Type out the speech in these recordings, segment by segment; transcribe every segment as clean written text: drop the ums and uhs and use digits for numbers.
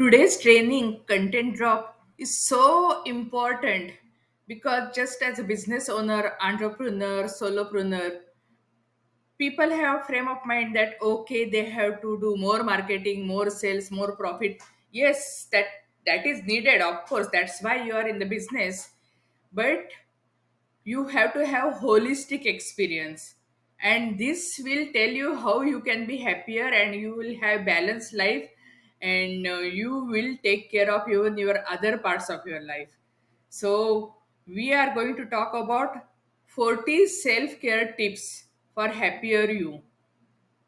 Today's training content drop is so important because just as a business owner, entrepreneur, solopreneur, people have frame of mind that okay, they have to do more marketing, more sales, more profit. Yes, that is needed, of course. That's why you are in the business. But you have to have holistic experience, and this will tell you how you can be happier and you will have balanced life, and you will take care of even your other parts of your life. So we are going to talk about 40 self-care tips for happier you,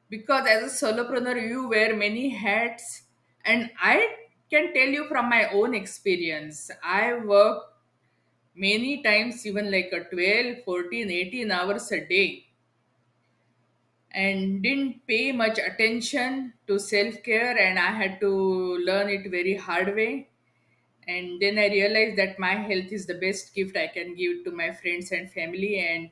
because as a solopreneur you wear many hats, and I can tell you from my own experience. I work many times, even like a 12, 14, 18 hours a day, and didn't pay much attention to self-care, and I had to learn it very hard way. And then I realized that my health is the best gift I can give to my friends and family, and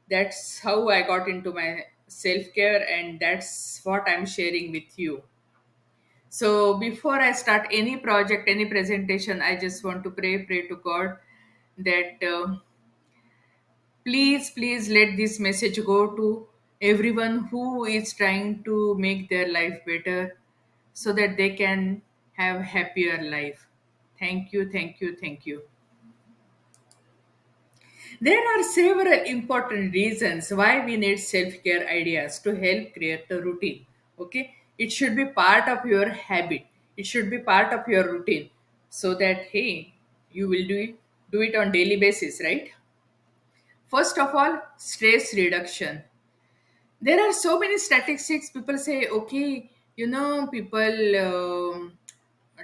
that's how I got into my self-care, and that's what I'm sharing with you. So before I start any project, any presentation, I just want to pray to God that please let this message go to everyone who is trying to make their life better so that they can have happier life. Thank you. There are several important reasons why we need self-care ideas to help create a routine. Okay, it should be part of your habit, it should be part of your routine, so that hey, you will do it on daily basis, right? First of all, stress reduction. There are so many statistics. People say okay, people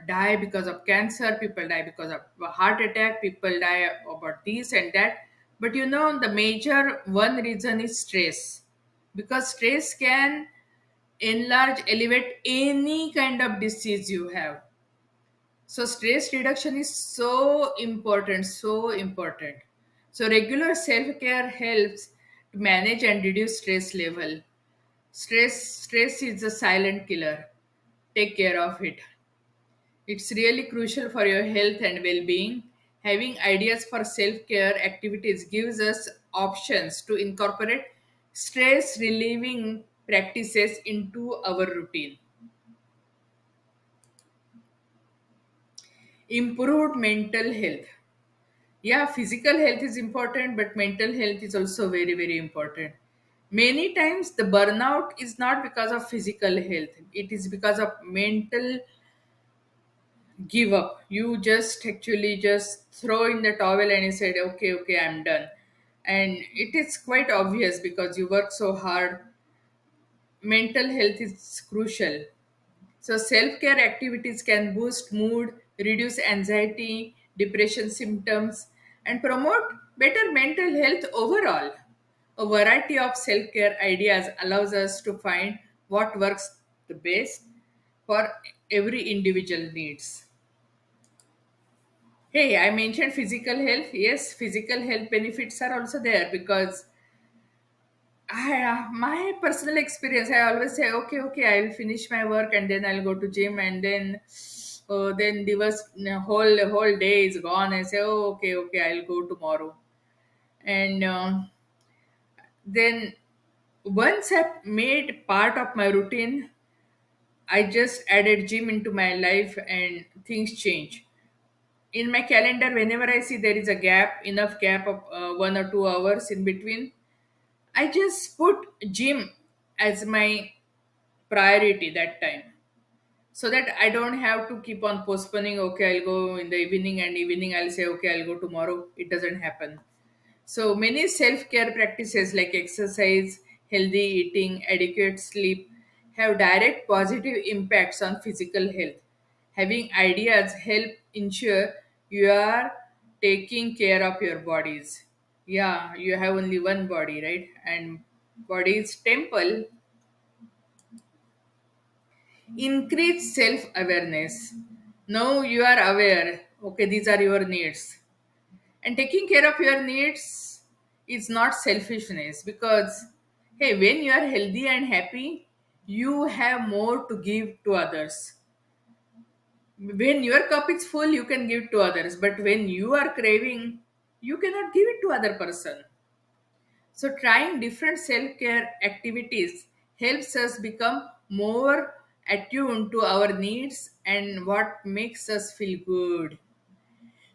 die because of cancer, people die because of a heart attack, people die about this and that. But the major one reason is stress, because stress can enlarge, elevate any kind of disease you have. So stress reduction is so important, so important. So regular self-care helps to manage and reduce stress level. Stress is a silent killer. Take care of it. It's really crucial for your health and well-being. Having ideas for self-care activities gives us options to incorporate stress relieving practices into our routine. Improved mental health. Yeah, physical health is important, but mental health is also very, very important. Many times, the burnout is not because of physical health, it is because of mental give up. You just actually just throw in the towel and you said, okay, I'm done. And it is quite obvious because you work so hard. Mental health is crucial. So, self care activities can boost mood, reduce anxiety, depression symptoms, and promote better mental health overall. A variety of self care ideas allows us to find what works the best for every individual needs. Hey, I mentioned physical health. Yes, physical health benefits are also there because my personal experience, I always say, okay, I'll finish my work and then I'll go to gym, and then the whole day is gone. I say, oh, okay, I'll go tomorrow, and then once I made part of my routine, I just added gym into my life, and things change. In my calendar, whenever I see there is a gap, enough gap of 1 or 2 hours in between, I just put gym as my priority that time, so that I don't have to keep on postponing. Okay, I'll go in the evening, and evening I'll say, okay, I'll go tomorrow. It doesn't happen. So many self care practices like exercise, healthy eating, adequate sleep have direct positive impacts on physical health. Having ideas help ensure you are taking care of your bodies. Yeah, you have only one body, right? And body is temple. Increase self awareness. Now you are aware, okay, these are your needs. And taking care of your needs is not selfishness, because, hey, when you are healthy and happy, you have more to give to others. When your cup is full, you can give to others, but when you are craving, you cannot give it to other person. So trying different self-care activities helps us become more attuned to our needs and what makes us feel good.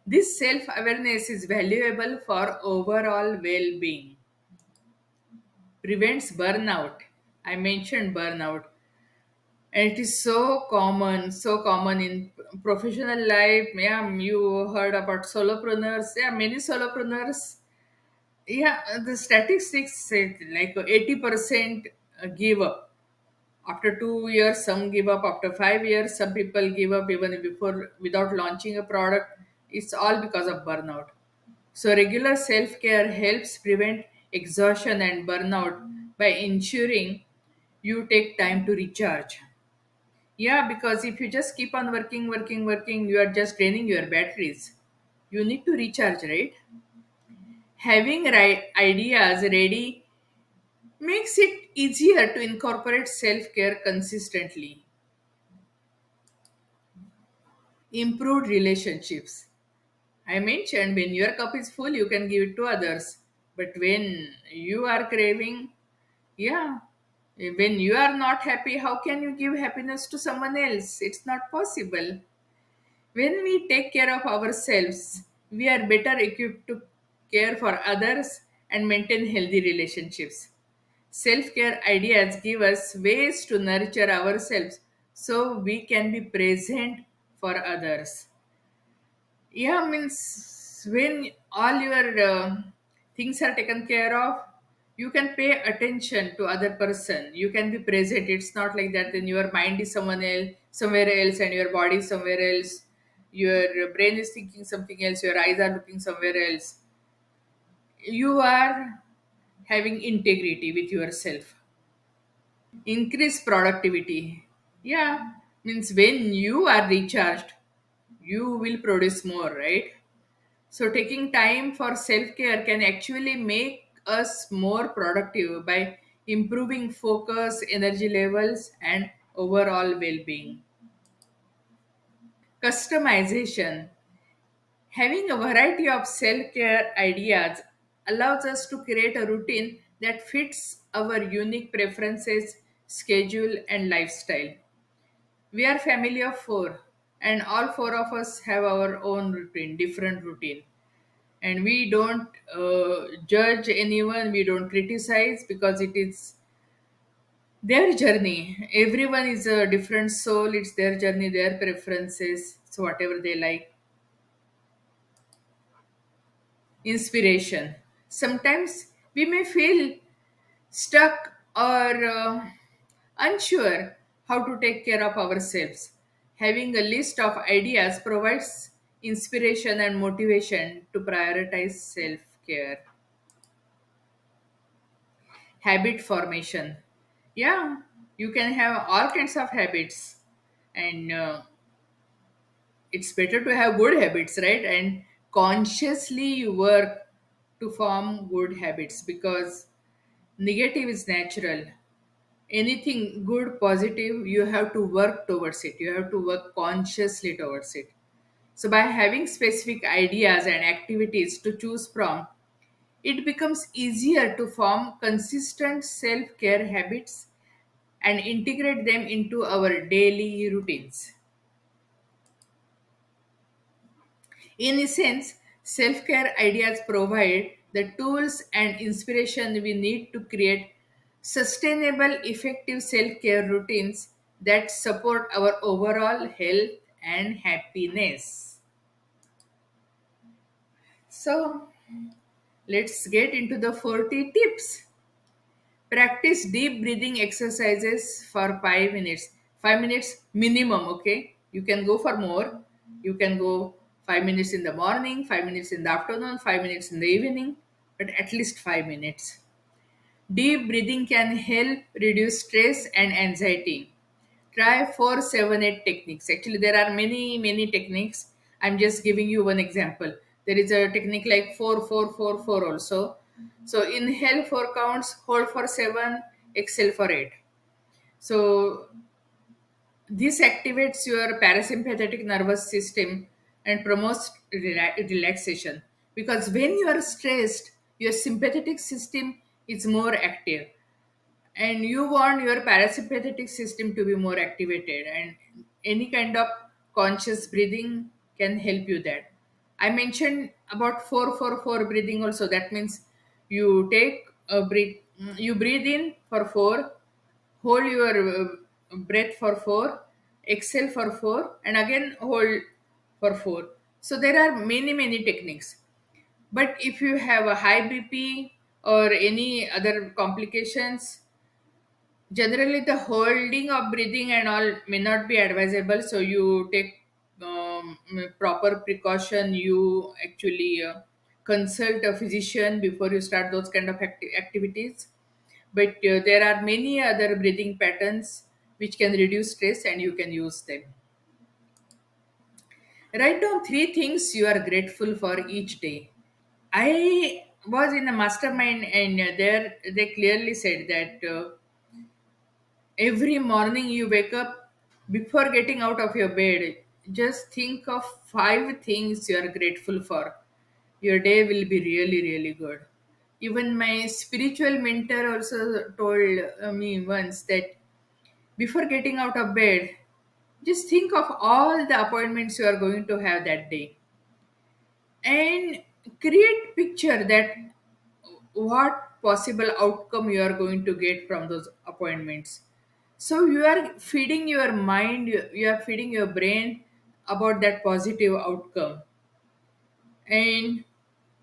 This self-awareness is valuable for overall well-being. Prevents burnout. I mentioned burnout, and it is so common in professional life. Yeah, you heard about solopreneurs. Yeah, many solopreneurs. Yeah, the statistics say like 80% give up after 2 years. Some give up after 5 years. Some people give up even before without launching a product. It's all because of burnout. So regular self care helps prevent exhaustion and burnout by ensuring you take time to recharge. Yeah, because if you just keep on working, you are just draining your batteries. You need to recharge, right? Having right ideas ready makes it easier to incorporate self care consistently. Improved relationships. I mentioned when your cup is full, you can give it to others. But when you are craving, yeah, when you are not happy, how can you give happiness to someone else? It's not possible. When we take care of ourselves, we are better equipped to care for others and maintain healthy relationships. Self care ideas give us ways to nurture ourselves so we can be present for others. Yeah, means when all your things are taken care of, you can pay attention to other person. You can be present. It's not like that. Then your mind is somewhere else, and your body is somewhere else. Your brain is thinking something else. Your eyes are looking somewhere else. You are having integrity with yourself. Increase productivity. Yeah, means when you are recharged, you will produce more, right? So, taking time for self care can actually make us more productive by improving focus, energy levels, and overall well being. Customization. Having a variety of self care ideas allows us to create a routine that fits our unique preferences, schedule, and lifestyle. We are family of four, and all four of us have our own routine, different routine, and we don't judge anyone, we don't criticize, because it is their journey. Everyone is a different soul, it's their journey, their preferences, so whatever they like. Inspiration. Sometimes we may feel stuck or unsure how to take care of ourselves. Having a list of ideas provides inspiration and motivation to prioritize self care. Habit formation. Yeah, you can have all kinds of habits, and it's better to have good habits, right? And consciously work to form good habits, because negative is natural. Anything good, positive, you have to work towards it, you have to work consciously towards it. So by having specific ideas and activities to choose from, it becomes easier to form consistent self care habits and integrate them into our daily routines. In essence, self care ideas provide the tools and inspiration we need to create sustainable, effective self care routines that support our overall health and happiness. So, let's get into the 40 tips. Practice deep breathing exercises for 5 minutes. 5 minutes minimum, okay? You can go for more. You can go 5 minutes in the morning, 5 minutes in the afternoon, 5 minutes in the evening, but at least 5 minutes. Deep breathing can help reduce stress and anxiety. Try 478 techniques. Actually, there are many techniques. I'm just giving you one example. There is a technique like 4444 also. So inhale 4 counts, hold for 7, exhale for 8. So This activates your parasympathetic nervous system and promotes relaxation, because when you are stressed, your sympathetic system is more active, and you want your parasympathetic system to be more activated, and any kind of conscious breathing can help you that. I mentioned about 4-4-4 breathing also. That means you take a breath, you breathe in for 4, hold your breath for 4, exhale for 4, and again hold for 4. So there are many techniques. But if you have a high bp or any other complications, generally the holding of breathing and all may not be advisable. So you take proper precaution. You actually consult a physician before you start those kind of activities. But there are many other breathing patterns which can reduce stress, and you can use them. Write down 3 things you are grateful for each day. I was in a mastermind, and there they clearly said that every morning you wake up, before getting out of your bed, just think of 5 things you are grateful for. Your day will be really good. Even my spiritual mentor also told me once that before getting out of bed, just think of all the appointments you are going to have that day, and create picture that what possible outcome you are going to get from those appointments. So you are feeding your mind, you are feeding your brain about that positive outcome. And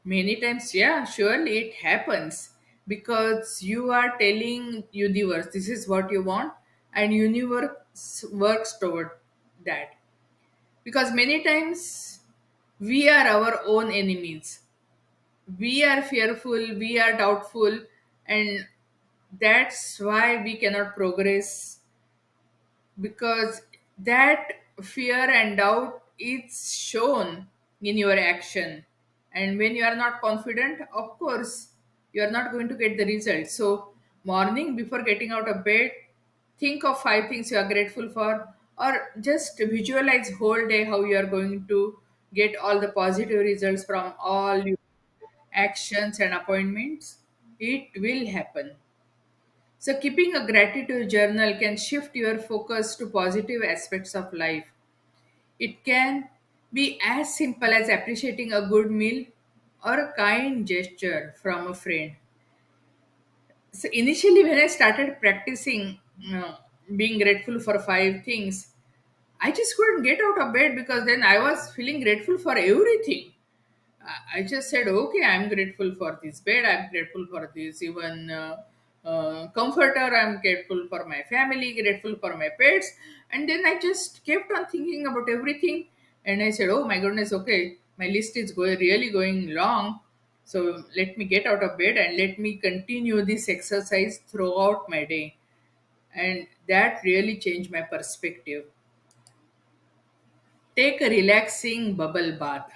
many times, yeah, surely it happens, because you are telling universe this is what you want, and universe works toward that. Because many times we are our own enemies. We are fearful, we are doubtful, and that's why we cannot progress, because that fear and doubt is shown in your action. And when you are not confident, of course you are not going to get the result. So morning before getting out of bed, think of 5 things you are grateful for, or just visualize whole day how you are going to get all the positive results from all your actions and appointments. It will happen. So, keeping a gratitude journal can shift your focus to positive aspects of life. It can be as simple as appreciating a good meal or a kind gesture from a friend. So, initially, when I started practicing being grateful for 5 things, I just couldn't get out of bed, because then I was feeling grateful for everything. I just said, okay, I'm grateful for this bed, I'm grateful for this even comforter, I'm grateful for my family, grateful for my pets. And then I just kept on thinking about everything. And I said, oh my goodness, okay, my list is really going long. So let me get out of bed and let me continue this exercise throughout my day. And that really changed my perspective. Take a relaxing bubble bath,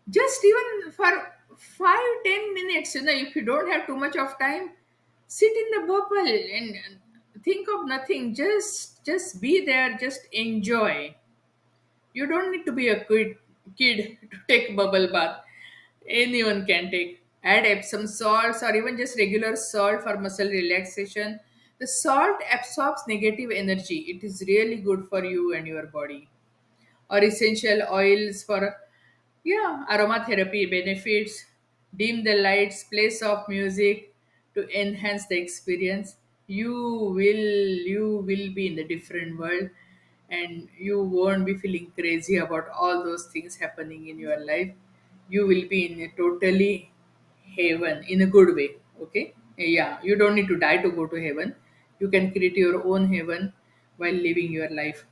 just even for 5-10 minutes. If you don't have too much of time, sit in the bubble and think of nothing. Just be there, just enjoy. You don't need to be a kid to take bubble bath. Anyone can take. Add Epsom salts or even just regular salt for muscle relaxation. The salt absorbs negative energy. It is really good for you and your body. Or essential oils for, yeah, aromatherapy benefits. Dim the lights, play soft music to enhance the experience. You will be in the different world, and you won't be feeling crazy about all those things happening in your life. You will be in a totally heaven in a good way. Okay? Yeah, you don't need to die to go to heaven. You can create your own heaven while living your life.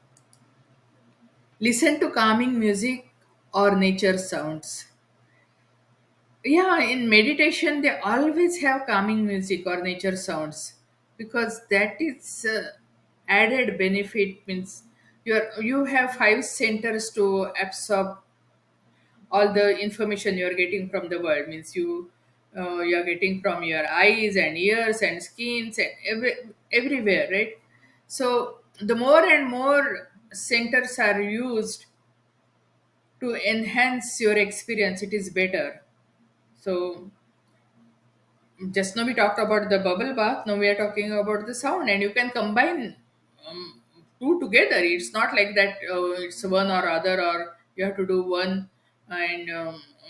Listen to calming music or nature sounds. Yeah, in meditation they always have calming music or nature sounds, because that is added benefit. Means you have 5 centers to absorb all the information you are getting from the world. Means you are getting from your eyes and ears and skins and everywhere, right? So The more and more centers are used to enhance your experience, it is better. So just now we talked about the bubble bath, now we are talking about the sound, and you can combine two together. It's not like that it's one or other, or you have to do one and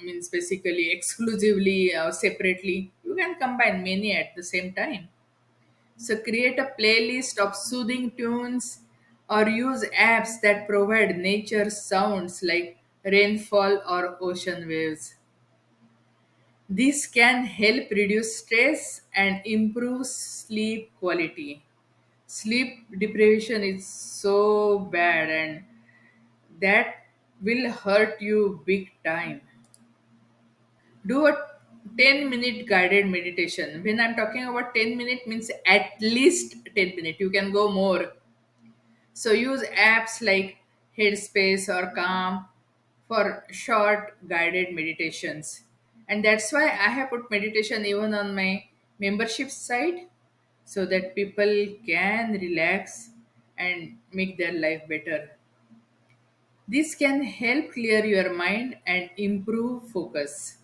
means basically exclusively separately. You can combine many at the same time. So create a playlist of soothing tunes or use apps that provide nature sounds like rainfall or ocean waves. This can help reduce stress and improve sleep quality. Sleep deprivation is so bad, and that will hurt you big time. Do a 10-minute guided meditation. When I'm talking about 10 minute means at least 10 minutes. You can go more. So use apps like Headspace or Calm for short guided meditations. And that's why I have put meditation even on my membership site so that people can relax and make their life better. This can help clear your mind and improve focus.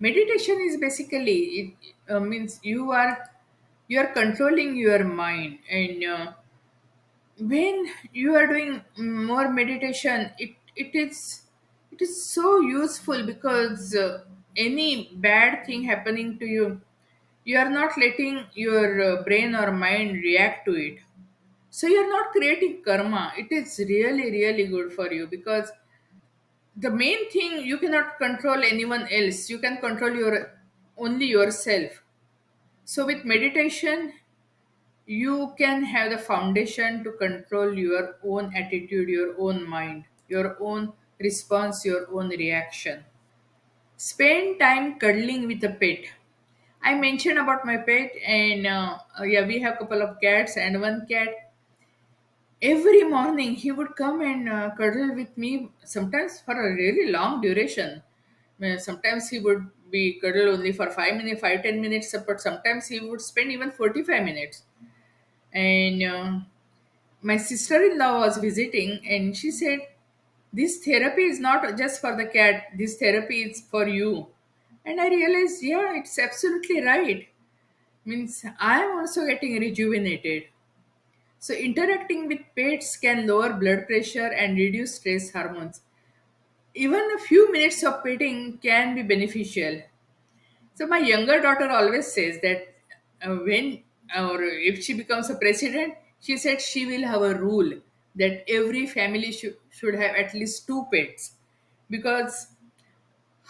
Meditation is basically it means you are controlling your mind, and when you are doing more meditation, it is so useful because any bad thing happening to you, you are not letting your brain or mind react to it. So you are not creating karma. It is really really good for you, because the main thing, you cannot control anyone else, you can control your only yourself. So with meditation, you can have the foundation to control your own attitude, your own mind, your own response, your own reaction. Spend time cuddling with a pet. I mentioned about my pet, and yeah, we have a couple of cats, and one cat, every morning he would come and cuddle with me, sometimes for a really long duration. Sometimes he would be cuddle only for 5 minutes, 5-10 minutes, but sometimes he would spend even 45 minutes. And my sister-in-law was visiting, and she said, this therapy is not just for the cat, this therapy is for you. And I realized, yeah, it's absolutely right. Means I'm also getting rejuvenated. So interacting with pets can lower blood pressure and reduce stress hormones. Even a few minutes of petting can be beneficial. So my younger daughter always says that when or if she becomes a president, she said she will have a rule that every family should have at least two pets, because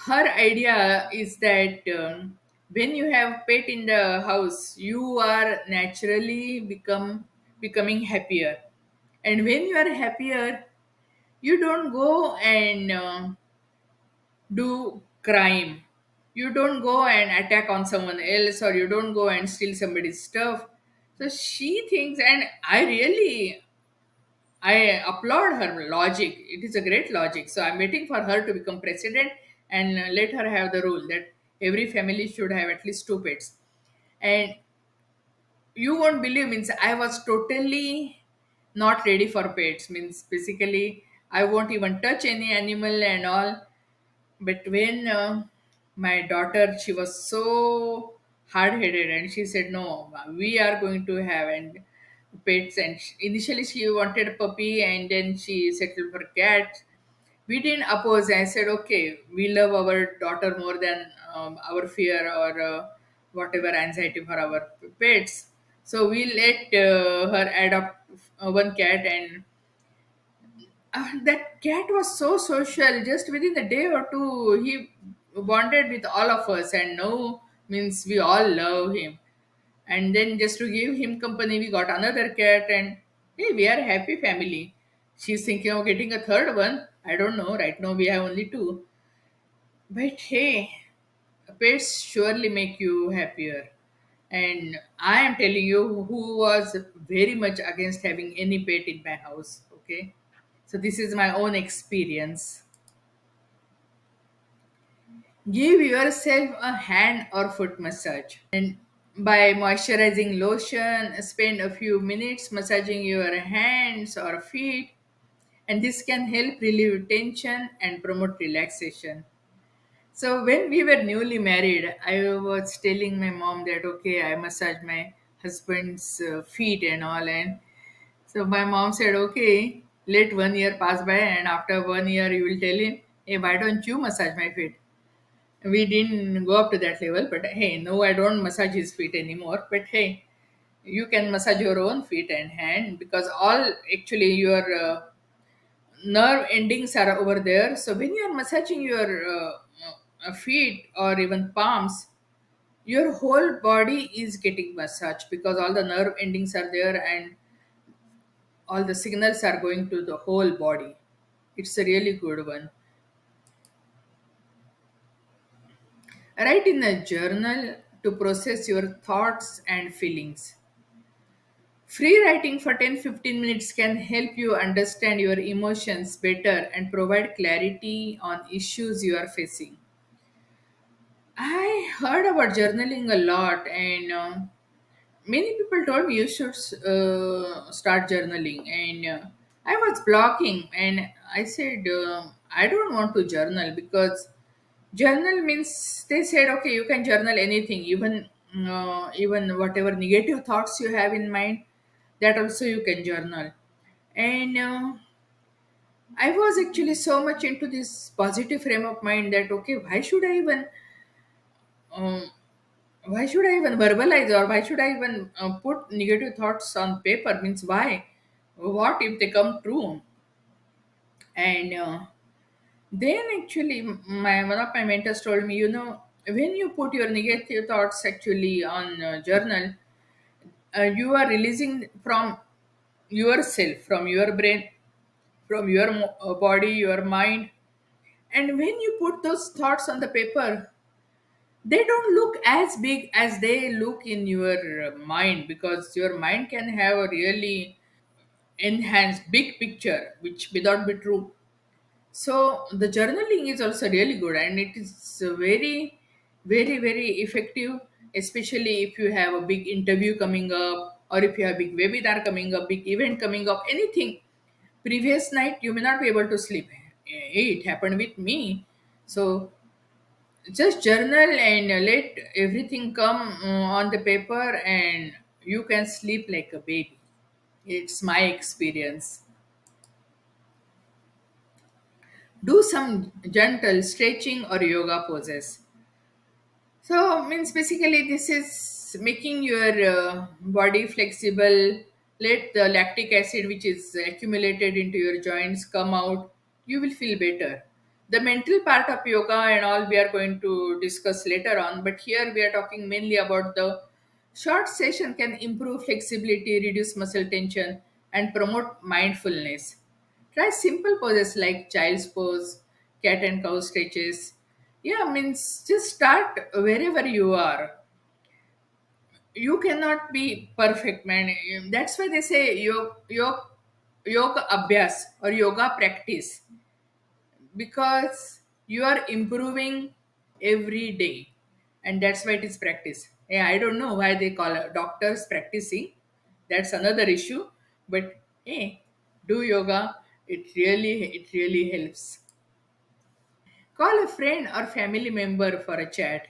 her idea is that when you have pet in the house, you are naturally becoming happier, and when you are happier, you don't go and do crime. You don't go and attack on someone else, or you don't go and steal somebody's stuff. So she thinks, and I applaud her logic. It is a great logic. So I'm waiting for her to become president, and let her have the rule that every family should have at least two pets. And you won't believe, means I was totally not ready for pets. Means basically I won't even touch any animal and all. But when my daughter, she was so hard-headed, and she said, "No, we are going to have and pets." And initially, she wanted a puppy, and then she settled for cat. We didn't oppose. I said, "Okay, we love our daughter more than our fear or whatever anxiety for our pets." So we let her adopt one cat, and that cat was so social. Just within a day or two, he bonded with all of us, and now means we all love him. And then just to give him company, we got another cat, and hey, we are a happy family. She's thinking of getting a third one. I don't know. Right now, we have only two. But hey, pets surely make you happier. And I am telling you, who was very much against having any pet in my house. Okay, so this is my own experience. Give yourself a hand or foot massage. And by moisturizing lotion, spend a few minutes massaging your hands or feet, and this can help relieve tension and promote relaxation. So when we were newly married, I was telling my mom that okay, I massage my husband's feet and all, and so my mom said okay, let 1 year pass by, and after 1 year you will tell him, hey, why don't you massage my feet? We didn't go up to that level, but hey, no, I don't massage his feet anymore. But hey, you can massage your own feet and hand because all actually your nerve endings are over there. So when you are massaging your feet or even palms, your whole body is getting massaged because all the nerve endings are there and all the signals are going to the whole body. It's a really good one. Write in a journal to process your thoughts and feelings. Free writing for 10-15 minutes can help you understand your emotions better and provide clarity on issues you are facing. I heard about journaling a lot, and many people told me you should start journaling. And I was blocking, and I said, I don't want to journal because journal means they said, okay, you can journal anything, even whatever negative thoughts you have in mind, that also you can journal. And I was actually so much into this positive frame of mind that okay, um, why should I even verbalize, or why should I even put negative thoughts on paper? Means why? What if they come true? And then actually, my one of my mentors told me, when you put your negative thoughts actually on journal, you are releasing from yourself, from your brain, from your body, your mind. And when you put those thoughts on the paper, they don't look as big as they look in your mind because your mind can have a really enhanced big picture, which may not be true. So the journaling is also really good, and it is very, very, very effective, especially if you have a big interview coming up, or if you have big webinar coming up, big event coming up, anything. Previous night you may not be able to sleep. It happened with me. So just journal and let everything come on the paper, and you can sleep like a baby. It's my experience. Do some gentle stretching or yoga poses. So means basically this is making your body flexible. Let the lactic acid which is accumulated into your joints come out. You will feel better. The mental part of yoga and all we are going to discuss later on, but here we are talking mainly about the short session can improve flexibility, reduce muscle tension, and promote mindfulness. Try simple poses like child's pose, cat and cow stretches. Yeah, means just start wherever you are. You cannot be perfect, man. That's why they say yoga abhyas or yoga practice, because you are improving every day, and that's why it is practice. Yeah, I don't know why they call doctors practicing. That's another issue. But hey, do yoga. It really helps. Call a friend or family member for a chat.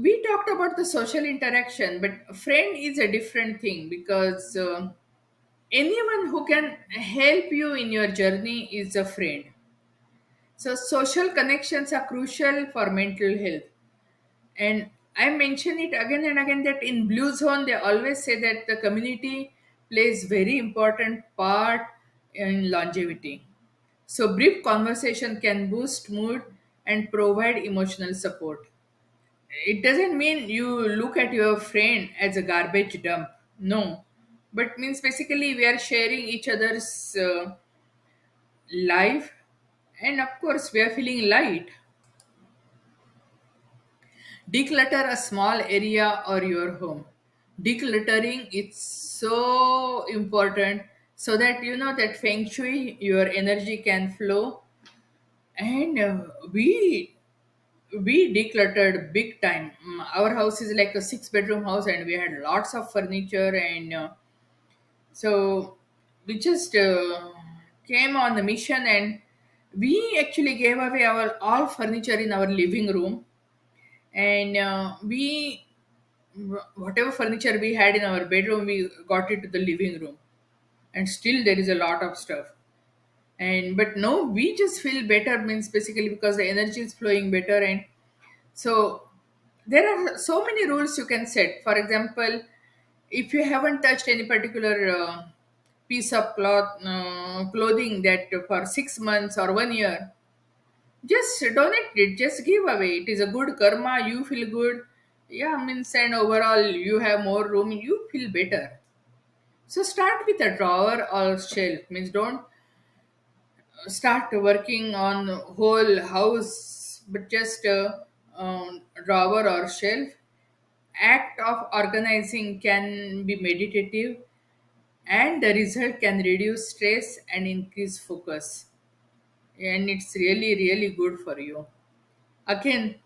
We talked about the social interaction, but friend is a different thing because anyone who can help you in your journey is a friend. So social connections are crucial for mental health. And I mention it again and again that in Blue Zone they always say that the community plays very important part in longevity. So brief conversation can boost mood and provide emotional support. It doesn't mean you look at your friend as a garbage dump. No. But means basically we are sharing each other's life, and of course we are feeling light. Declutter a small area or your home. Decluttering it's so important so that you know that feng shui your energy can flow, and we we decluttered big time. Our house is like a six-bedroom house, and we had lots of furniture, and so we just came on the mission, and we actually gave away our all furniture in our living room, and we whatever furniture we had in our bedroom, we got it to the living room, and still there is a lot of stuff. And but no, we just feel better, means basically because the energy is flowing better. And so there are so many rules you can set. For example, if you haven't touched any particular piece of clothing that for 6 months or 1 year, just donate it, just give away. It is a good karma, you feel good. Yeah, means, and overall you have more room, you feel better. So start with a drawer or shelf, means don't start working on whole house, but just drawer or shelf. Act of organizing can be meditative, and the result can reduce stress and increase focus, and it's really really good for you. Again,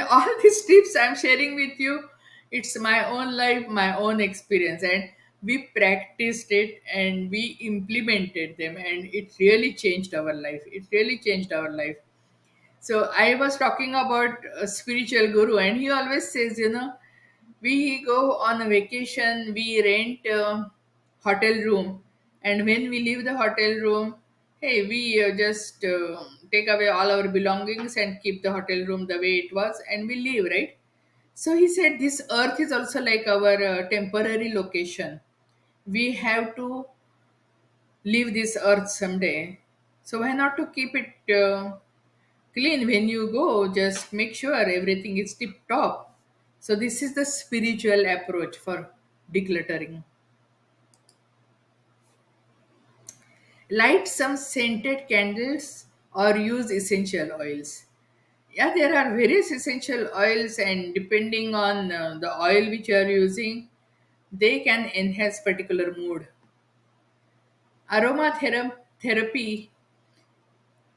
all these tips I'm sharing with you, it's my own life, my own experience, and we practiced it and we implemented them, and it really changed our life. It really changed our life. So I was talking about a spiritual guru, and he always says, we go on a vacation, we rent a hotel room, and when we leave the hotel room, hey, we just take away all our belongings and keep the hotel room the way it was, and we leave, right? So he said, this earth is also like our temporary location. We have to leave this earth someday. So why not to keep it clean when you go? Just make sure everything is tip top. So this is the spiritual approach for decluttering. Light some scented candles or use essential oils. Yeah, there are various essential oils, and depending on the oil which you are using, they can enhance particular mood. Aromatherapy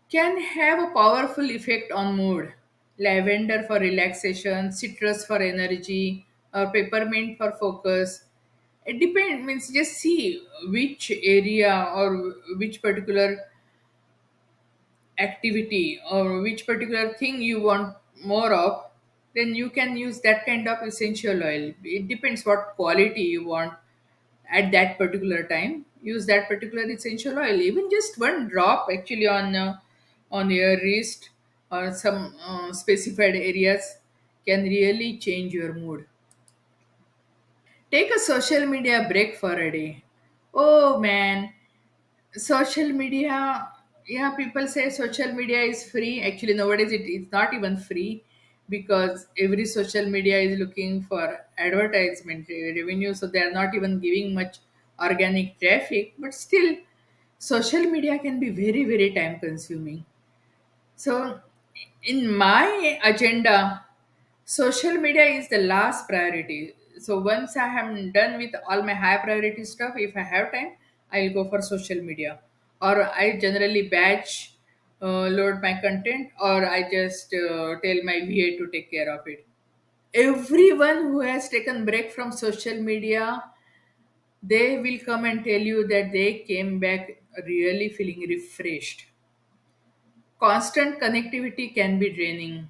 can have a powerful effect on mood. Lavender for relaxation, citrus for energy, or peppermint for focus. It depends, means just see which area or which particular activity or which particular thing you want more of, then you can use that kind of essential oil. It depends what quality you want at that particular time. Use that particular essential oil, even just one drop actually on your wrist or some specified areas can really change your mood. Take a social media break for a day. Oh man, social media, yeah, people say social media is free. Actually nowadays it's not even free, because every social media is looking for advertisement revenue, so they are not even giving much organic traffic. But still, social media can be very very time consuming. So, in my agenda, social media is the last priority. So, once I am done with all my high priority stuff, if I have time, I'll go for social media. Or I generally batch load my content, or I just tell my VA to take care of it. Everyone who has taken break from social media, they will come and tell you that they came back really feeling refreshed. Constant connectivity can be draining.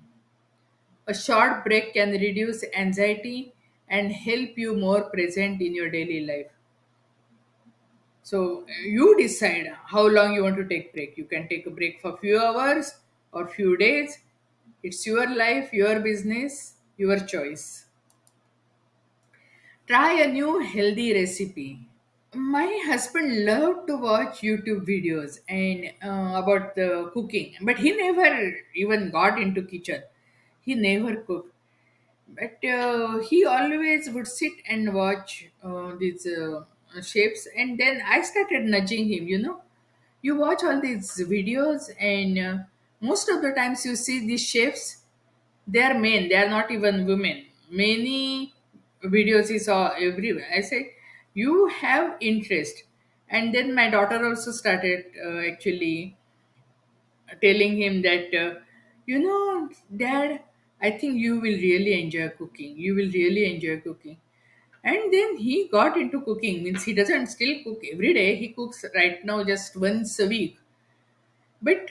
A short break can reduce anxiety and help you more present in your daily life. So you decide how long you want to take break. You can take a break for few hours or few days. It's your life, your business, your choice. Try a new healthy recipe. My husband loved to watch YouTube videos and about the cooking, but he never even got into kitchen. He never cooked, but he always would sit and watch these shapes. And then I started nudging him. You watch all these videos, and most of the times you see these chefs, they are men, they are not even women. Many videos he saw everywhere. I said, you have interest. And then my daughter also started actually telling him that, dad, I think you will really enjoy cooking. You will really enjoy cooking. And then he got into cooking. Means he doesn't still cook every day. He cooks right now just once a week. But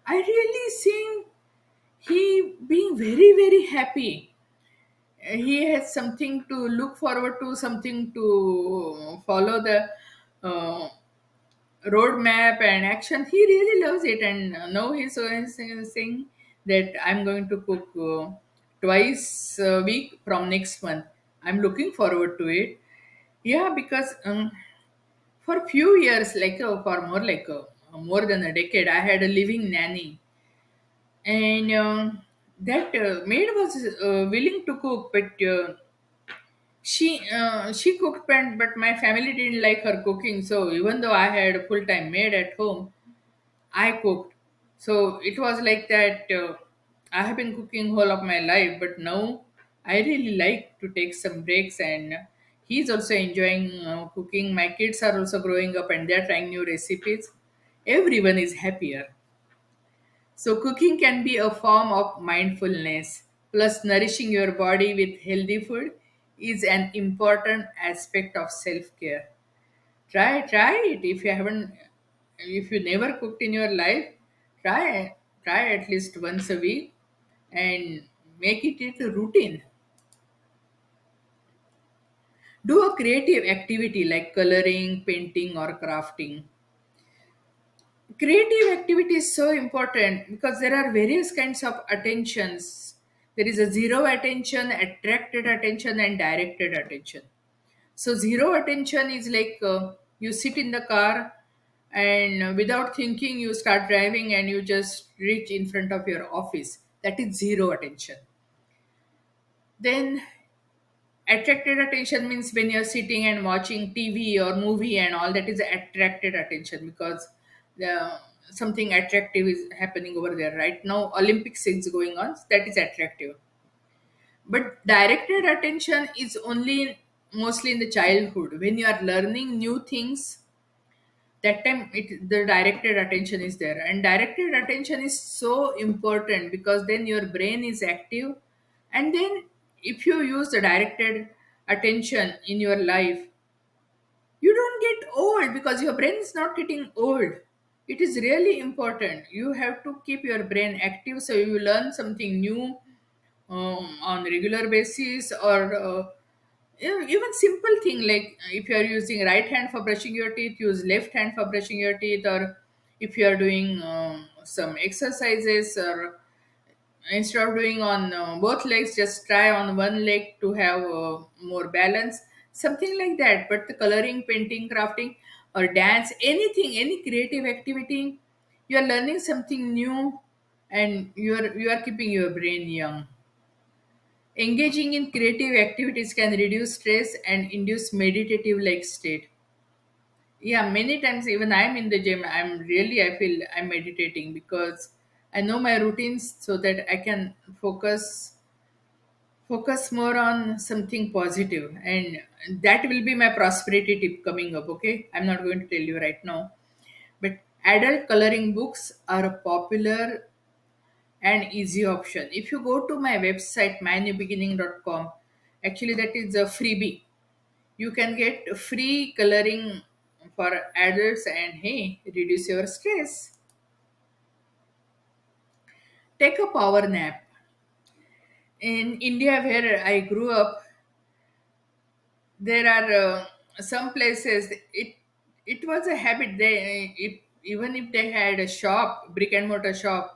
I really seen he being very very happy. He has something to look forward to, something to follow the uh, roadmap and action. He really loves it, and now he's saying that I'm going to cook twice a week from next month. I'm looking forward to it. Yeah, because for few years, like for more than a decade, I had a living nanny, and that maid was willing to cook, but she cooked, but my family didn't like her cooking. So even though I had a full time maid at home, I cooked. So it was like that. I have been cooking whole of my life, but now I really like to take some breaks, and he's also enjoying cooking. My kids are also growing up and they're trying new recipes. Everyone is happier. So cooking can be a form of mindfulness. Plus, nourishing your body with healthy food is an important aspect of self-care. Try it. If you haven't, if you never cooked in your life, try try at least once a week and make it a routine. Do a creative activity like coloring, painting, or crafting. Creative activity is so important because there are various kinds of attentions. There is a zero attention, attracted attention, and directed attention. So zero attention is like you sit in the car and without thinking you start driving and you just reach in front of your office. That is zero attention. Then attracted attention means when you're sitting and watching TV or movie and all, that is attracted attention because the something attractive is happening over there. Right now Olympics is going on, that is attractive. But directed attention is only mostly in the childhood when you are learning new things. That time the directed attention is there, and directed attention is so important because then your brain is active. And then if you use the directed attention in your life, you don't get old because your brain is not getting old. It is really important. You have to keep your brain active so you learn something new on regular basis, or even simple thing like if you are using right hand for brushing your teeth, use left hand for brushing your teeth. Or if you are doing some exercises, or instead of doing on both legs, just try on one leg to have more balance, something like that. But the coloring, painting, crafting, or dance, anything, any creative activity, you are learning something new, and you are keeping your brain young. Engaging in creative activities can reduce stress and induce meditative like state. Yeah, many times even I'm in the gym, I feel I'm meditating because I know my routines so that I can focus more on something positive, and that will be my prosperity tip coming up. Okay, I'm not going to tell you right now, but adult coloring books are a popular and easy option. If you go to my website mynewbeginning.com, actually that is a freebie. You can get free coloring for adults and hey, reduce your stress. Take a power nap. In India, where I grew up, there are some places it was a habit. Even if they had a shop, brick and mortar shop,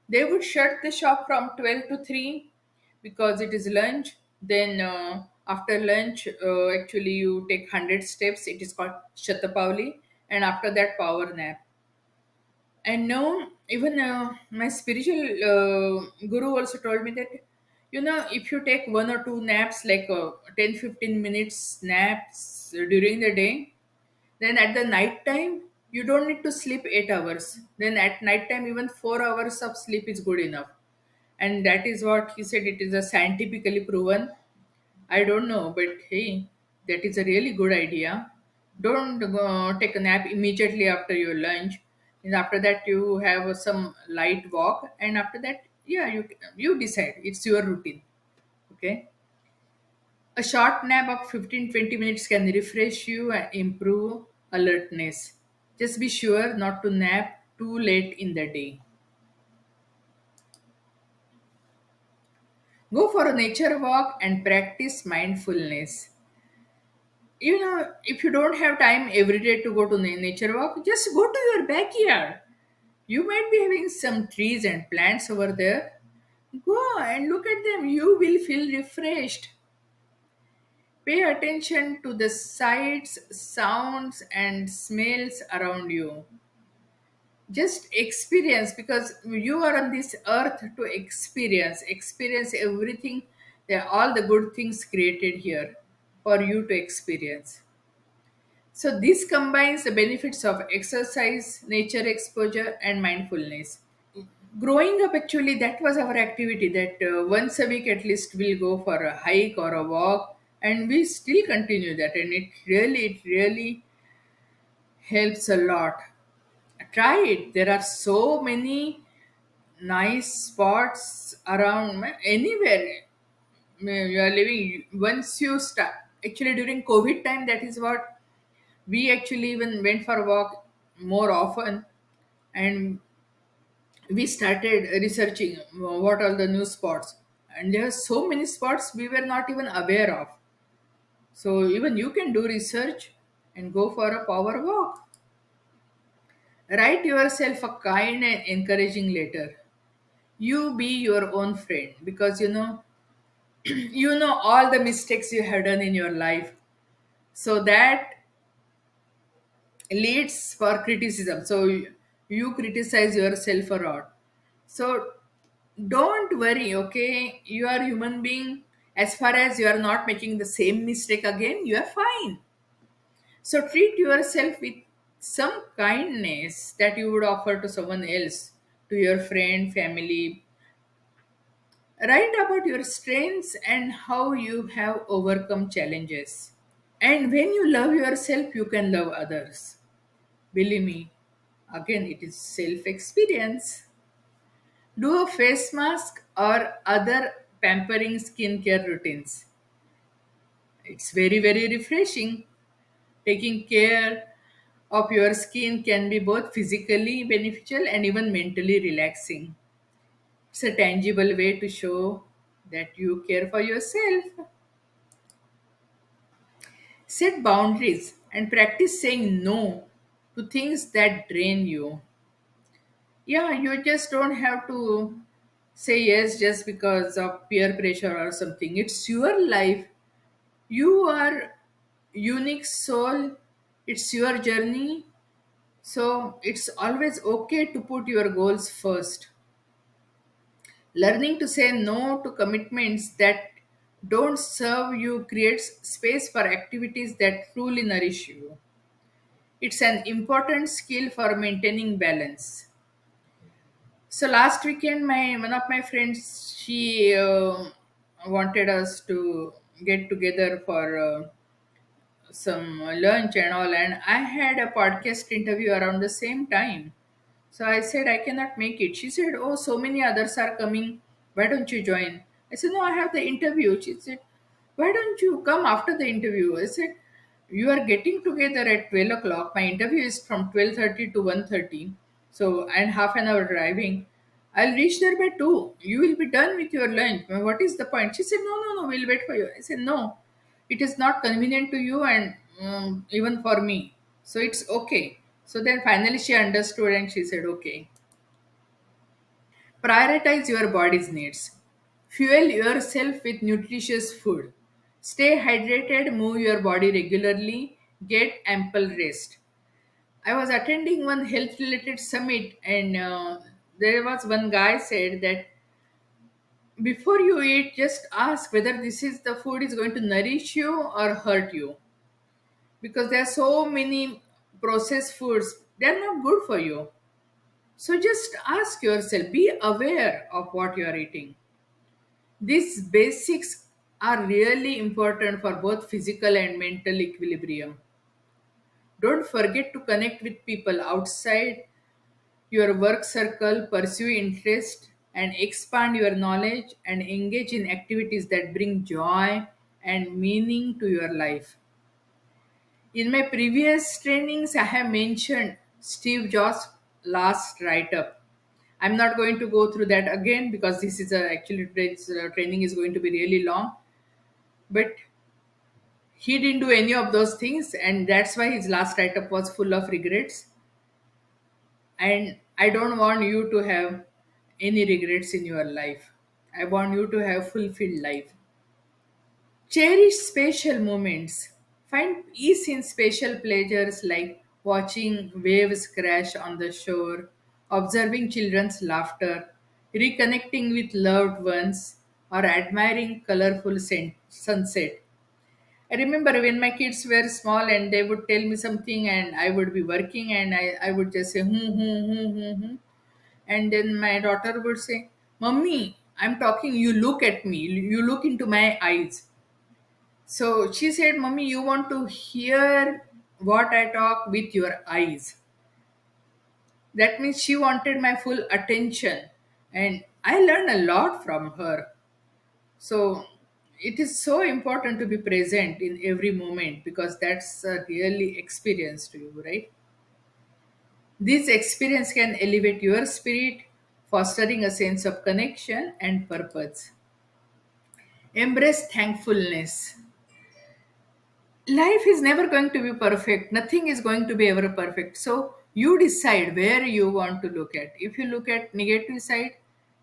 they would shut the shop from 12 to 3 because it is lunch. Then after lunch, actually you take 100 steps, it is called Shatapavli, and after that power nap. And now even my spiritual guru also told me that if you take one or two naps, like 10-15 minutes naps during the day, then at the night time you don't need to sleep 8 hours. Then at night time even 4 hours of sleep is good enough. And that is what he said, it is a scientifically proven. I don't know, but hey, that is a really good idea. Don't go take a nap immediately after your lunch. And after that, you have some light walk, and after that, Yeah, you decide. It's your routine. Okay. A short nap of 15-20 minutes can refresh you and improve alertness. Just be sure not to nap too late in the day. Go for a nature walk and practice mindfulness. If you don't have time every day to go to nature walk, just go to your backyard. You might be having some trees and plants over there. Go and look at them. You will feel refreshed. Pay attention to the sights, sounds, and smells around you. Just experience, because you are on this earth to experience everything, all the good things created here for you to experience. So this combines the benefits of exercise, nature exposure, and mindfulness. Growing up, actually, that was our activity, that once a week at least we'll go for a hike or a walk, and we still continue that, and it really helps a lot. Try it. There are so many nice spots around anywhere you are living. Once you start, actually during COVID time, that is what we actually even went for a walk more often, and we started researching what are the new spots, and there are so many spots we were not even aware of. So even you can do research and go for a power walk. Write yourself a kind and encouraging letter. You be your own friend, because you know all the mistakes you have done in your life, so that leads for criticism. So you criticize yourself a lot. So don't worry, okay? You are human being. As far as you are not making the same mistake again, you are fine. So treat yourself with some kindness that you would offer to someone else, to your friend, family. Write about your strengths and how you have overcome challenges. And when you love yourself, you can love others. Believe me, again, it is self experience. Do a face mask or other pampering skincare routines. It's very, very refreshing. Taking care of your skin can be both physically beneficial and even mentally relaxing. It's a tangible way to show that you care for yourself. Set boundaries and practice saying no to things that drain you. Yeah, you just don't have to say yes just because of peer pressure or something. It's your life. You are unique soul. It's your journey. So it's always okay to put your goals first. Learning to say no to commitments that don't serve you creates space for activities that truly nourish you. It's an important skill for maintaining balance. So last weekend, my one of my friends, she wanted us to get together for some lunch and all, and I had a podcast interview around the same time. So I said I cannot make it. She said, "Oh, so many others are coming. Why don't you join?" I said, "No, I have the interview." She said, "Why don't you come after the interview?" I said, "You are getting together at 12 o'clock. My interview is from 12:30 to 1:30. So and half an hour driving. I'll reach there by 2. You will be done with your lunch. What is the point?" She said, "No, no, no. We'll wait for you." I said, "No, it is not convenient to you, and even for me. So it's okay." So then finally she understood and she said, "Okay." Prioritize your body's needs. Fuel yourself with nutritious food. Stay hydrated, move your body regularly, get ample rest. I was attending one health related summit, and there was one guy said that before you eat, just ask whether this is the food is going to nourish you or hurt you, because there are so many processed foods, they are not good for you. So just ask yourself, be aware of what you are eating. These basics are really important for both physical and mental equilibrium. Don't forget to connect with people outside your work circle, pursue interest, and expand your knowledge and engage in activities that bring joy and meaning to your life. In my previous trainings, I have mentioned Steve Jobs' last write up. I'm not going to go through that again because this is actually today's training is going to be really long. But he didn't do any of those things, and that's why his last write up was full of regrets. And I don't want you to have any regrets in your life. I want you to have fulfilled life. Cherish special moments. Find peace in special pleasures like watching waves crash on the shore, observing children's laughter, reconnecting with loved ones, or admiring colorful sunset. I remember when my kids were small and they would tell me something and I would be working and I would just say, hmm. And then my daughter would say, Mummy, I'm talking, you look at me, you look into my eyes. So she said, Mummy, you want to hear what I talk with your eyes. That means she wanted my full attention. And I learned a lot from her. So it is so important to be present in every moment because that's a really experience to you, right? This experience can elevate your spirit, fostering a sense of connection and purpose. Embrace thankfulness. Life is never going to be perfect. Nothing is going to be ever perfect. So you decide where you want to look at. If you look at negative side,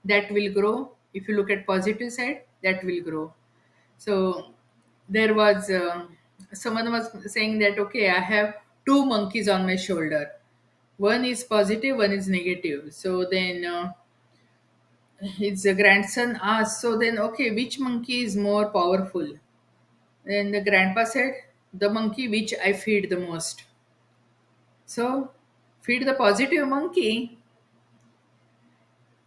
that will grow. If you look at positive side, that will grow. So there was someone was saying that okay, I have two monkeys on my shoulder. One is positive, one is negative. So then his grandson asked, so then okay, which monkey is more powerful? Then the grandpa said, the monkey which I feed the most. So feed the positive monkey,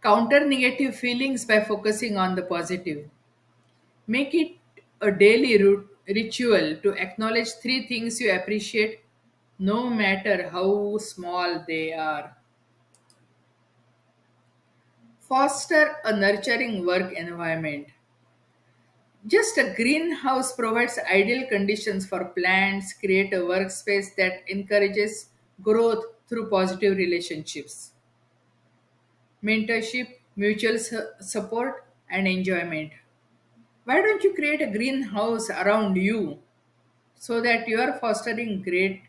counter negative feelings by focusing on the positive. Make it a daily ritual to acknowledge three things you appreciate, no matter how small they are. Foster a nurturing work environment. Just a greenhouse provides ideal conditions for plants, create a workspace that encourages growth through positive relationships, mentorship, mutual support, and enjoyment. Why don't you create a greenhouse around you so that you are fostering great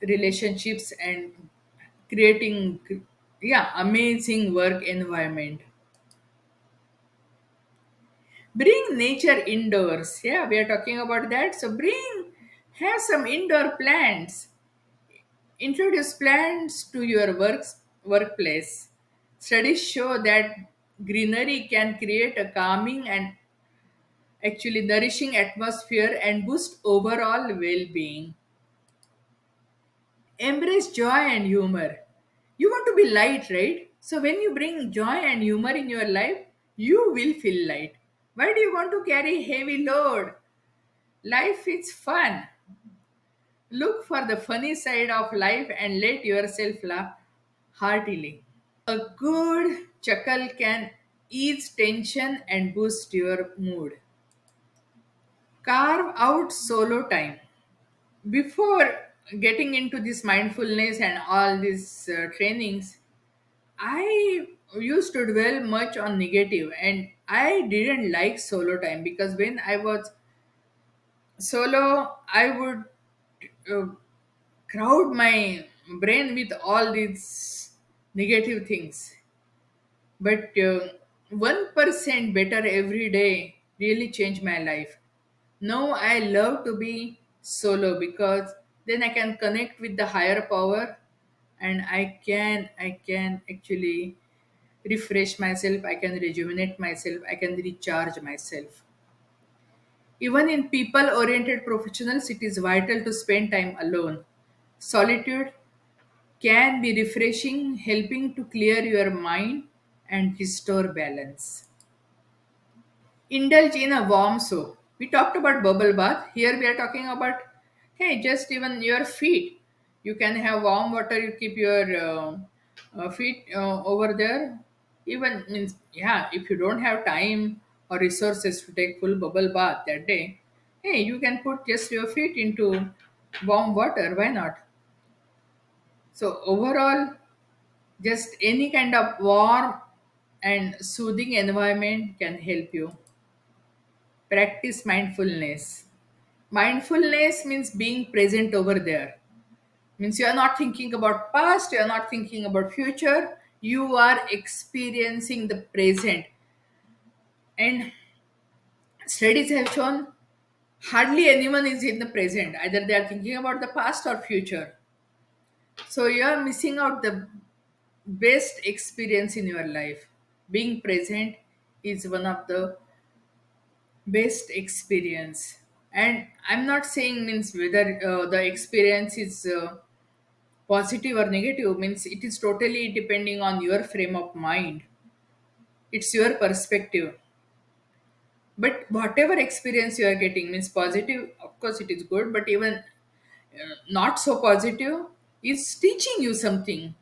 relationships and creating amazing work environment. Bring nature indoors. Yeah, we are talking about that. So have some indoor plants. Introduce plants to your workplace. Studies show that greenery can create a calming and actually nourishing atmosphere and boost overall well-being. Embrace joy and humor. You want to be light, right? So when you bring joy and humor in your life, you will feel light. Why do you want to carry heavy load? Life is fun. Look for the funny side of life and let yourself laugh heartily. A good chuckle can ease tension and boost your mood. Carve out solo time. Before getting into this mindfulness and all these trainings, I used to dwell much on negative and I didn't like solo time because when I was solo, I would uh, crowd my brain with all these negative things. But 1% better every day really changed my life. Now I love to be solo because then I can connect with the higher power and I can actually refresh myself, I can rejuvenate myself, I can recharge myself. Even in people oriented professionals, it is vital to spend time alone. Solitude can be refreshing, helping to clear your mind and restore balance. Indulge in a warm soap. We talked about bubble bath. Here we are talking about, hey, just even your feet. You can have warm water, you keep your feet over there. Even means, yeah, if you don't have time or resources to take full bubble bath that day, hey, you can put just your feet into warm water. Why not? So overall, just any kind of warm and soothing environment can help you. Practice mindfulness. Mindfulness means being present over there. Means you are not thinking about past, you are not thinking about future, you are experiencing the present. And studies have shown hardly anyone is in the present. Either they are thinking about the past or future. So you are missing out the best experience in your life. Being present is one of the best experience. And I'm not saying means whether the experience is positive or negative, means it is totally depending on your frame of mind. It's your perspective. But whatever experience you are getting means positive, of course it is good, but even not so positive is teaching you something,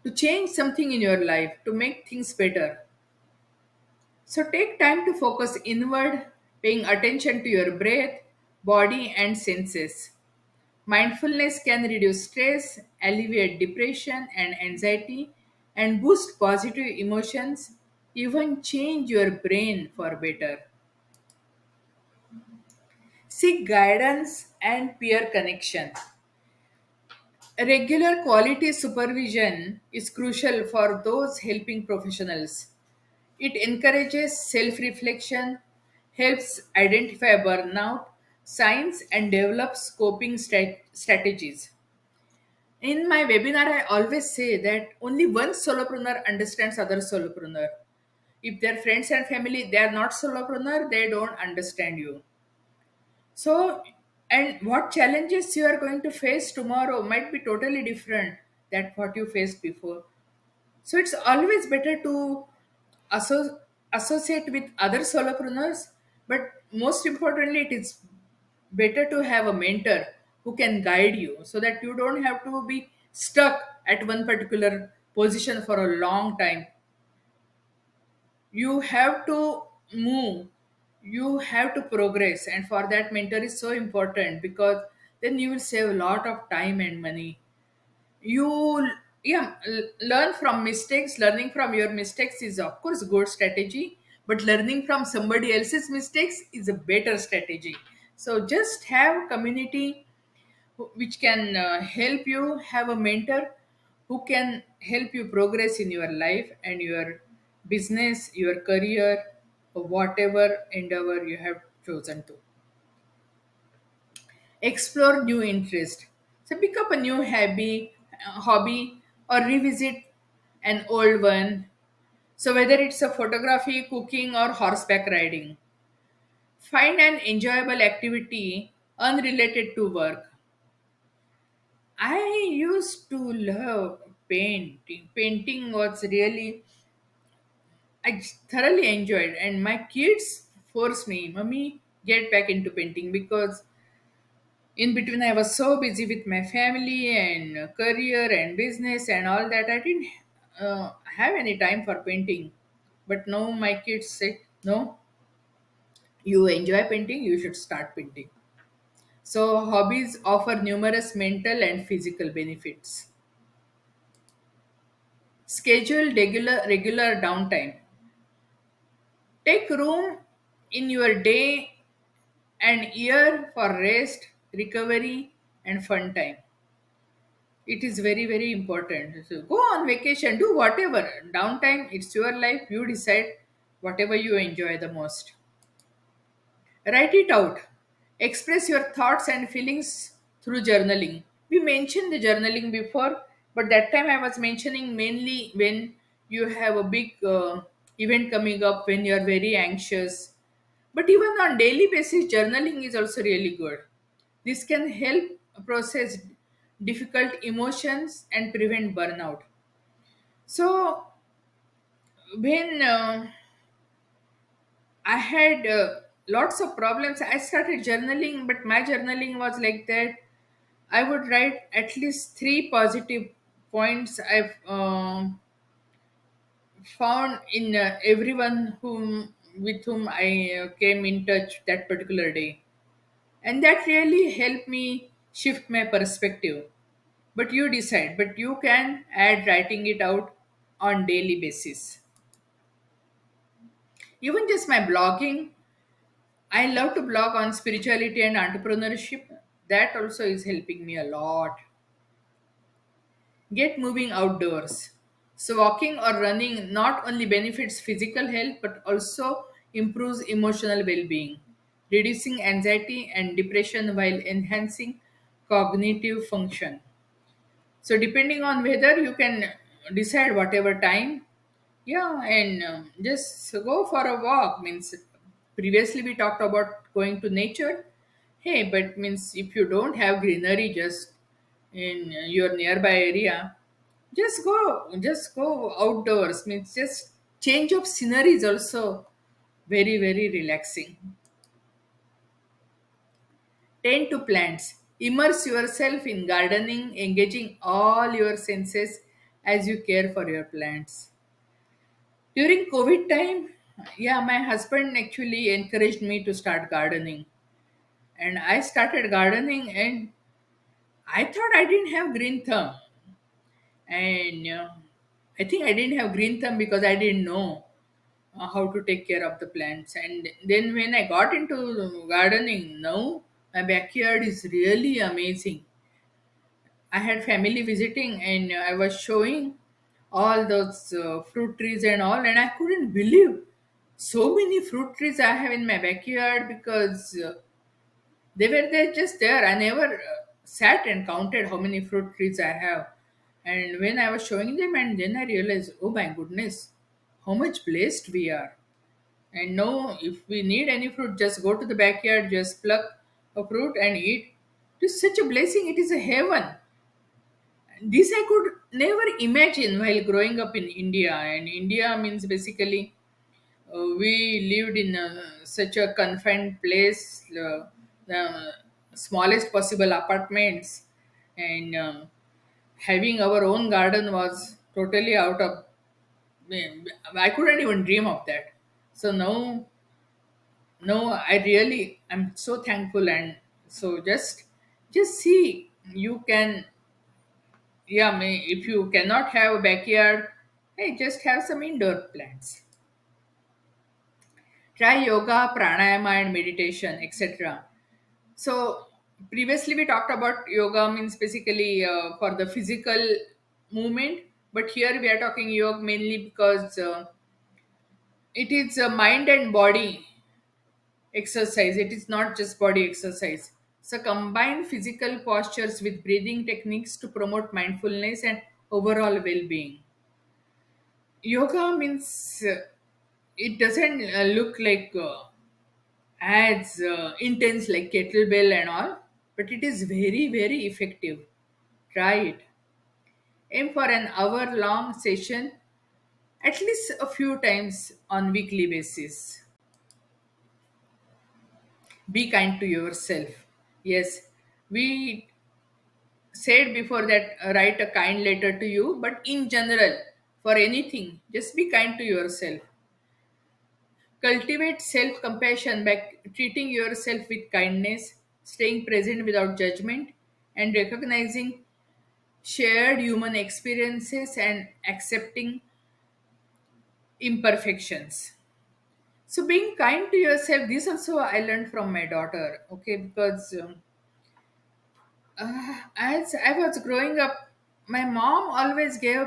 to change something in your life, to make things better. So take time to focus inward, paying attention to your breath, body, and senses. Mindfulness can reduce stress, alleviate depression and anxiety, and boost positive emotions, even change your brain for better. Seek guidance and peer connection. Regular quality supervision is crucial for those helping professionals. It encourages self reflection, helps identify burnout signs, and develops coping strategies. In my webinar, I always say that only one solopreneur understands other solopreneur. If they're friends and family, they are not solopreneur, they don't understand you. So, and what challenges you are going to face tomorrow might be totally different than what you faced before. So it's always better to associate with other solopreneurs, but most importantly, it is better to have a mentor who can guide you so that you don't have to be stuck at one particular position for a long time. You have to move, you have to progress, and for that, mentor is so important because then you will save a lot of time and money. You, yeah, learn from mistakes. Learning from your mistakes is of course good strategy, but learning from somebody else's mistakes is a better strategy. So just have community which can help you, have a mentor who can help you progress in your life and your business, your career, or whatever endeavor you have chosen to explore new interest. So pick up a new hobby, or revisit an old one. So whether it's a photography, cooking, or horseback riding, find an enjoyable activity unrelated to work. I used to love painting. Painting was really, I thoroughly enjoyed, and my kids forced me, "Mommy, get back into painting," because in between I was so busy with my family and career and business and all that I didn't have any time for painting. But now my kids say, no, you enjoy painting, you should start painting. So hobbies offer numerous mental and physical benefits. Schedule regular downtime. Take room in your day and year for rest, recovery, and fun time. It is very very important. So go on vacation, do whatever. Downtime, it's your life, you decide whatever you enjoy the most. Write it out. Express your thoughts and feelings through journaling. We mentioned the journaling before, but that time I was mentioning mainly when you have a big event coming up, when you are very anxious. But even on daily basis, journaling is also really good. This can help process difficult emotions and prevent burnout. So when I had lots of problems, I started journaling, but my journaling was like that. I would write at least three positive points I've found in everyone whom with whom I came in touch that particular day, and that really helped me shift my perspective. But you decide. But you can add writing it out on daily basis. Even just my blogging, I love to blog on spirituality and entrepreneurship. That also is helping me a lot. Get moving outdoors. So, walking or running not only benefits physical health but also improves emotional well being, reducing anxiety and depression while enhancing cognitive function. So, depending on whether you can decide whatever time, yeah, and just go for a walk. Means previously we talked about going to nature. Hey, but means if you don't have greenery just in your nearby area, just go outdoors. Means just change of scenery is also very relaxing. Tend to plants. Immerse yourself in gardening, engaging all your senses as you care for your plants. During COVID time, yeah, my husband actually encouraged me to start gardening. And I started gardening, and I thought I didn't have green thumb. And I think I didn't have green thumb because I didn't know how to take care of the plants. And then when I got into gardening, now my backyard is really amazing. I had family visiting, and I was showing all those fruit trees and all, and I couldn't believe so many fruit trees I have in my backyard because they were there just there. I never sat and counted how many fruit trees I have. And when I was showing them, and then I realized, oh my goodness, how much blessed we are. And now, if we need any fruit, just go to the backyard, just pluck a fruit and eat. It is such a blessing, it is a heaven. This I could never imagine while growing up in India. And India means basically we lived in such a confined place, the smallest possible apartments, and having our own garden was totally out of. I couldn't even dream of that. So now I really I'm so thankful, and so just see you can. Yeah, if you cannot have a backyard, hey, just have some indoor plants. Try yoga, pranayama, and meditation, etc. So, previously we talked about yoga means basically for the physical movement, but here we are talking yoga mainly because it is a mind and body exercise, it is not just body exercise. So, combine physical postures with breathing techniques to promote mindfulness and overall well being. Yoga means it doesn't look like as intense like kettlebell and all, but it is very effective. Try it. Aim for an hour long session at least a few times on weekly basis. Be kind to yourself. Yes, we said before that write a kind letter to you, but in general, for anything, just be kind to yourself. Cultivate self compassion by treating yourself with kindness, staying present without judgment, and recognizing shared human experiences and accepting imperfections. So, being kind to yourself, this also I learned from my daughter, okay, because as I was growing up, my mom always gave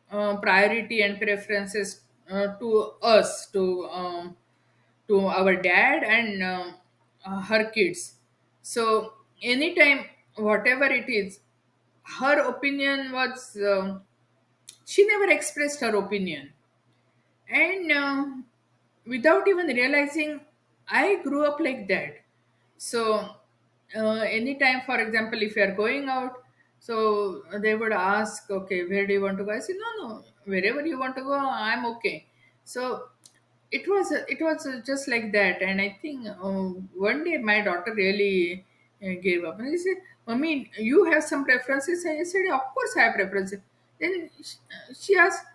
priority and preferences to us, to our dad and her kids. So anytime, whatever it is, her opinion was she never expressed her opinion, and without even realizing, I grew up like that. So anytime, for example, if you are going out, so they would ask, okay, where do you want to go? I said, no, wherever you want to go, I'm okay. So it was just like that. And I think one day my daughter really gave up, and she said, mommy, you have some preferences? And I said, of course I have preferences. Then she asked,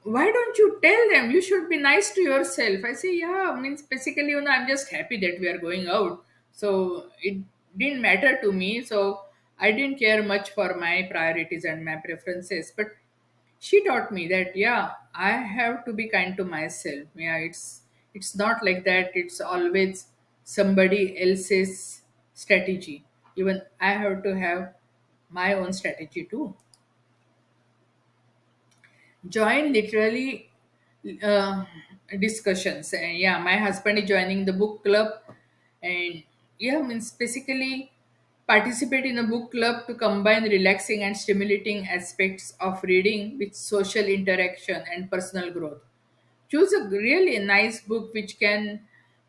why don't you tell them? You should be nice to yourself. I say, yeah, means basically, I'm just happy that we are going out. So it didn't matter to me. So I didn't care much for my priorities and my preferences. But she taught me that, yeah, I have to be kind to myself. Yeah, it's not like that. It's always somebody else's strategy. Even I have to have my own strategy too. Join literally uh, discussions. And yeah, my husband is joining the book club, and yeah, means basically participate in a book club to combine relaxing and stimulating aspects of reading with social interaction and personal growth. Choose a really nice book which can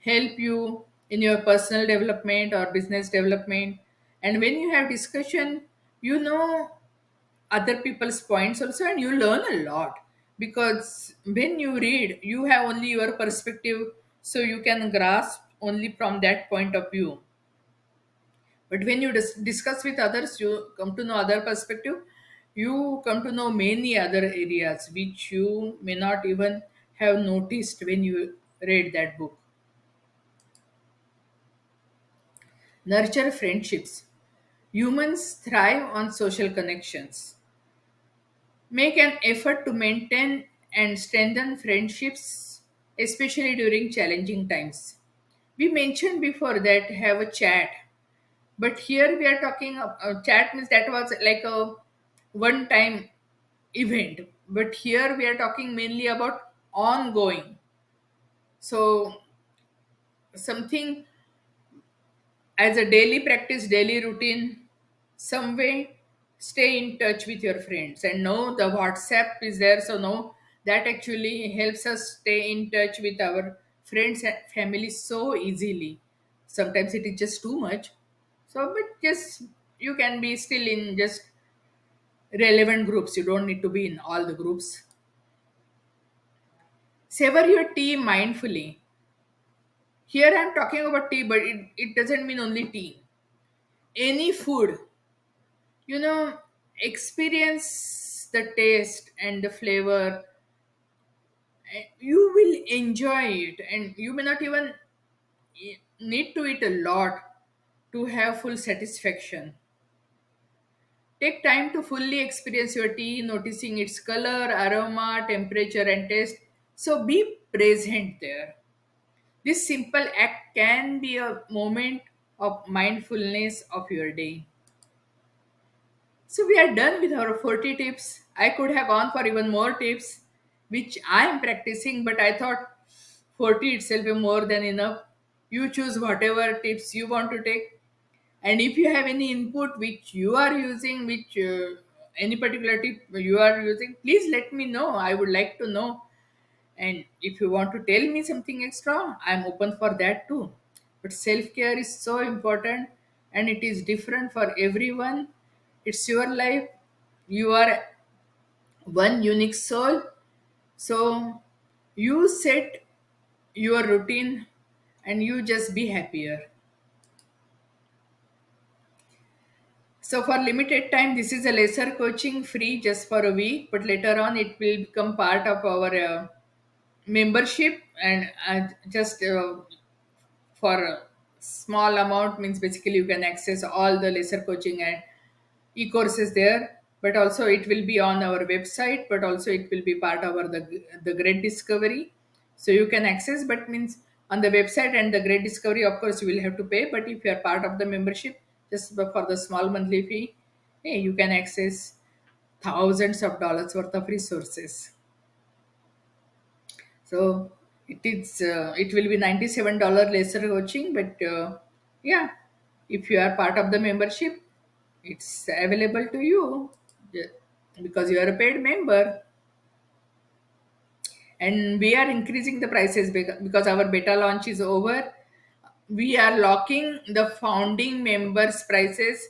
help you in your personal development or business development. And when you have discussion, you know other people's points also, and you learn a lot, because when you read you have only your perspective, so you can grasp only from that point of view. But when you discuss with others, you come to know other perspective. You come to know many other areas which you may not even have noticed when you read that book. Nurture friendships. Humans thrive on social connections. Make an effort to maintain and strengthen friendships, especially during challenging times. We mentioned before that have a chat, but here we are talking chat means that was like a one time event, but here we are talking mainly about ongoing. So something as a daily practice, daily routine, some way stay in touch with your friends. And no, the WhatsApp is there, so no, that actually helps us stay in touch with our friends and family so easily. Sometimes it is just too much. So, but just you can be still in just relevant groups. You don't need to be in all the groups. Savor your tea mindfully. Here I'm talking about tea, but it doesn't mean only tea. Any food, you know, experience the taste and the flavor. You will enjoy it, and you may not even need to eat a lot to have full satisfaction. Take time to fully experience your tea, noticing its color, aroma, temperature, and taste. So be present there. This simple act can be a moment of mindfulness of your day. So we are done with our 40 tips. I could have gone for even more tips, which I am practicing, but I thought 40 itself is more than enough. You choose whatever tips you want to take. And if you have any input which you are using, which any particular tip you are using, please let me know. I would like to know. And if you want to tell me something extra, I'm open for that too. But self care is so important, and it is different for everyone. It's your life. You are one unique soul. So you set your routine and you just be happier. So for limited time, this is a lesser coaching free just for a week, but later on it will become part of our membership, and just for a small amount means basically you can access all the lesser coaching and e-courses there. But also it will be on our website, but also it will be part of our the great discovery, so you can access. But means on the website and the great discovery, of course you will have to pay, but if you are part of the membership, just for the small monthly fee, hey, you can access thousands of dollars worth of resources. So it will be $97 lesser coaching, but yeah, if you are part of the membership, it's available to you. Yeah, because you are a paid member. And we are increasing the prices because our beta launch is over. We are locking the founding members prices,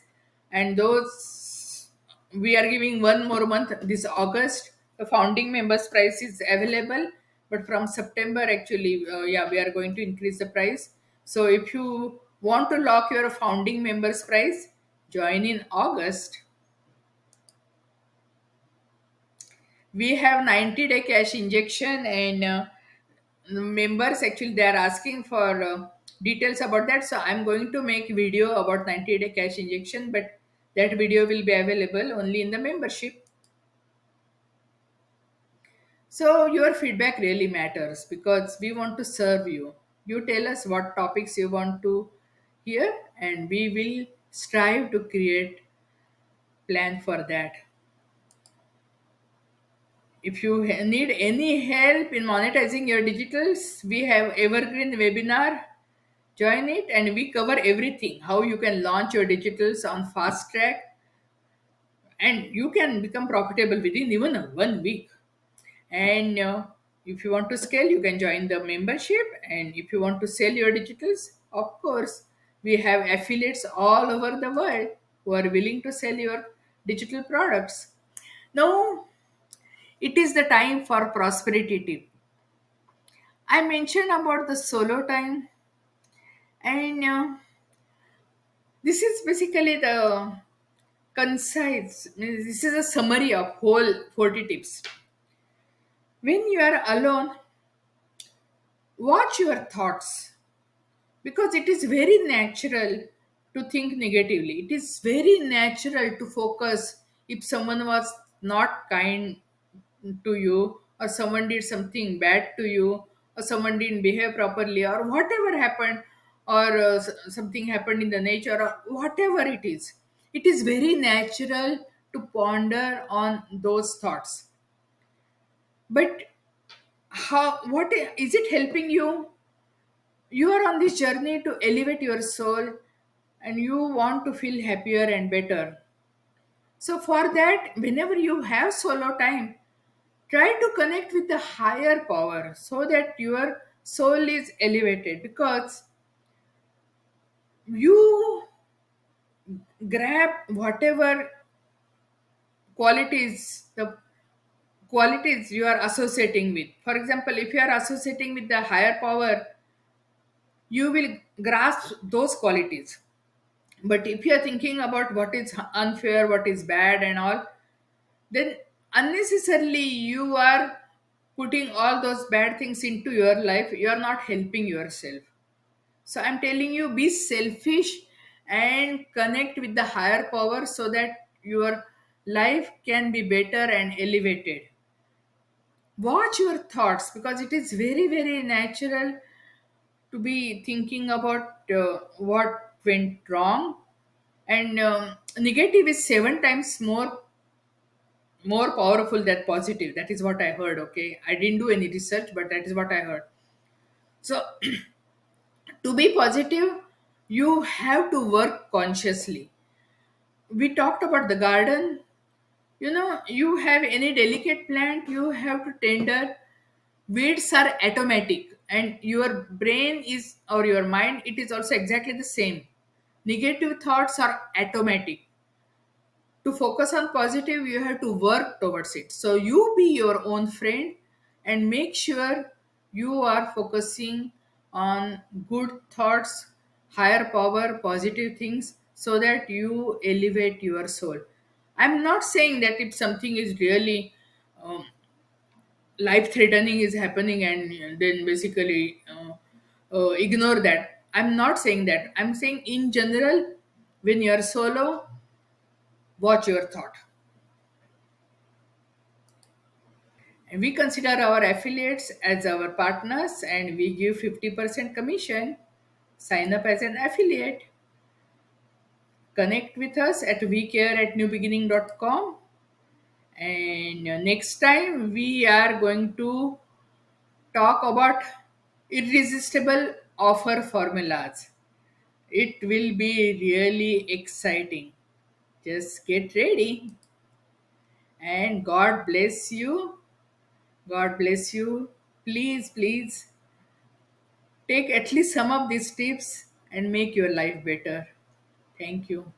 and those we are giving one more month. This August the founding members price is available, but from September actually, yeah, we are going to increase the price. So if you want to lock your founding members price, join in August. We have 90-day cash injection, and members actually they are asking for details about that. So I'm going to make video about 90-day cash injection, but that video will be available only in the membership. So your feedback really matters because we want to serve you. You tell us what topics you want to hear, and we will strive to create plan for that. If you need any help in monetizing your digitals, we have evergreen webinar. Join it, and we cover everything: how you can launch your digitals on fast track, and you can become profitable within even 1 week. And if you want to scale, you can join the membership. And if you want to sell your digitals, of course, we have affiliates all over the world who are willing to sell your digital products. Now, it is the time for prosperity tip. I mentioned about the solo time, and this is basically the concise. This is a summary of whole 40 tips. When you are alone, watch your thoughts because it is very natural to think negatively. It is very natural to focus if someone was not kind to you, or someone did something bad to you, or someone didn't behave properly, or whatever happened, or something happened in the nature, or whatever it is. It is very natural to ponder on those thoughts. But how, what is it helping you? You are on this journey to elevate your soul, and you want to feel happier and better. So for that, whenever you have solo time, try to connect with the higher power so that your soul is elevated, because you grab whatever qualities, the qualities you are associating with. For example, if you are associating with the higher power, you will grasp those qualities. But if you are thinking about what is unfair, what is bad and all, then unnecessarily you are putting all those bad things into your life. You are not helping yourself. So I'm telling you, be selfish and connect with the higher power so that your life can be better and elevated. Watch your thoughts because it is very, very natural to be thinking about what went wrong. And negative is 7 times more powerful than positive. That is what I heard. Okay, I didn't do any research, but that is what I heard. So to be positive, you have to work consciously. We talked about the garden. You have any delicate plant, you have to tender. Weeds are automatic, and your brain is, or your mind, it is also exactly the same. Negative thoughts are automatic. To focus on positive, you have to work towards it. So you be your own friend and make sure you are focusing on good thoughts, higher power, positive things, so that you elevate your soul. I'm not saying that if something is really um, life threatening is happening, and then basically ignore that. I'm not saying that. I'm saying in general, when you're solo, watch your thought. And we consider our affiliates as our partners, and we give 50% commission. Sign up as an affiliate. Connect with us at wecare@newbeginning.com. And next time we are going to talk about irresistible offer formulas. It will be really exciting. Just get ready. And God bless you. God bless you. Please, please take at least some of these tips and make your life better. Thank you.